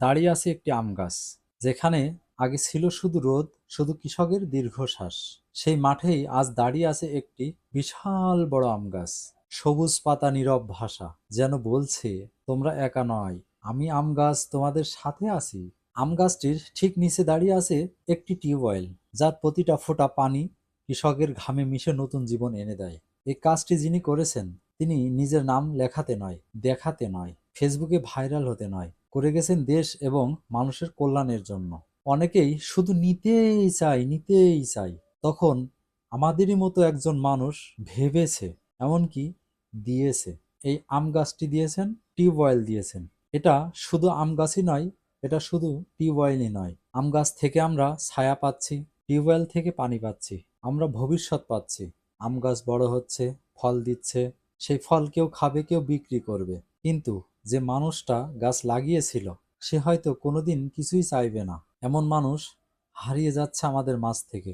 দাঁড়িয়ে আছে একটি আম গাছ, যেখানে আগে ছিল শুধু রোদ, শুধু কৃষকের দীর্ঘশ্বাস। সেই মাঠেই আজ দাঁড়িয়ে আছে একটি বিশাল বড় আম গাছ। সবুজ পাতা, নীরব ভাষা, যেন বলছে তোমরা একা নয়, আমি আম গাছ তোমাদের সাথে আছি। আম গাছটির ঠিক নিচে দাঁড়িয়ে আছে একটি টিউবওয়েল, যার প্রতিটা ফোঁটা পানি কৃষকের ঘামে মিশে নতুন জীবন এনে দেয়। এই কাজটি যিনি করেছেন, তিনি নিজের নাম লেখাতে নয়, দেখাতে নয়, ফেসবুকে ভাইরাল হতে নয়, করে গেছেন দেশ এবং মানুষের কল্যাণের জন্য। অনেকেই শুধু নিতেই চাই, নিতেই চাই। তখন আমাদেরই মতো একজন মানুষ ভেবেছে, এমনকি দিয়েছে। এই আম গাছটি দিয়েছেন, টিউবওয়েল দিয়েছেন। এটা শুধু আম গাছই নয়, এটা শুধু টিউবওয়েলই নয়। আম গাছ থেকে আমরা ছায়া পাচ্ছি, টিউবওয়েল থেকে পানি পাচ্ছি, আমরা ভবিষ্যৎ পাচ্ছি। আম গাছ বড় হচ্ছে, ফল দিচ্ছে, সেই ফল কেউ খাবে, কেউ বিক্রি করবে। কিন্তু যে মানুষটা গাছ লাগিয়েছিল, সে হয়তো কোনোদিন কিছুই চাইবে না। এমন মানুষ হারিয়ে যাচ্ছে আমাদের মাঝ থেকে,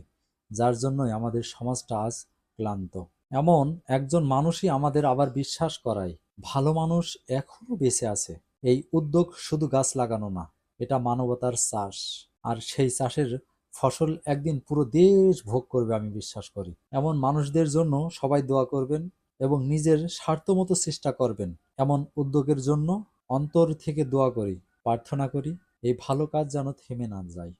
যার জন্যই আমাদের সমাজটা আজ ক্লান্ত। এমন একজন মানুষই আমাদের আবার বিশ্বাস করায় ভালো মানুষ এখনো বেঁচে আছে। এই উদ্যোগ শুধু গাছ লাগানো না, এটা মানবতার চাষ। আর সেই চাষের ফসল একদিন পুরো দেশ ভোগ করবে, আমি বিশ্বাস করি। এমন মানুষদের জন্য সবাই দোয়া করবেন এবং নিজের স্বার্থমতো চেষ্টা করবেন। এমন উদ্যোগের জন্য অন্তর থেকে দোয়া করি, প্রার্থনা করি, এই ভালো কাজ যেন থেমে না যায়।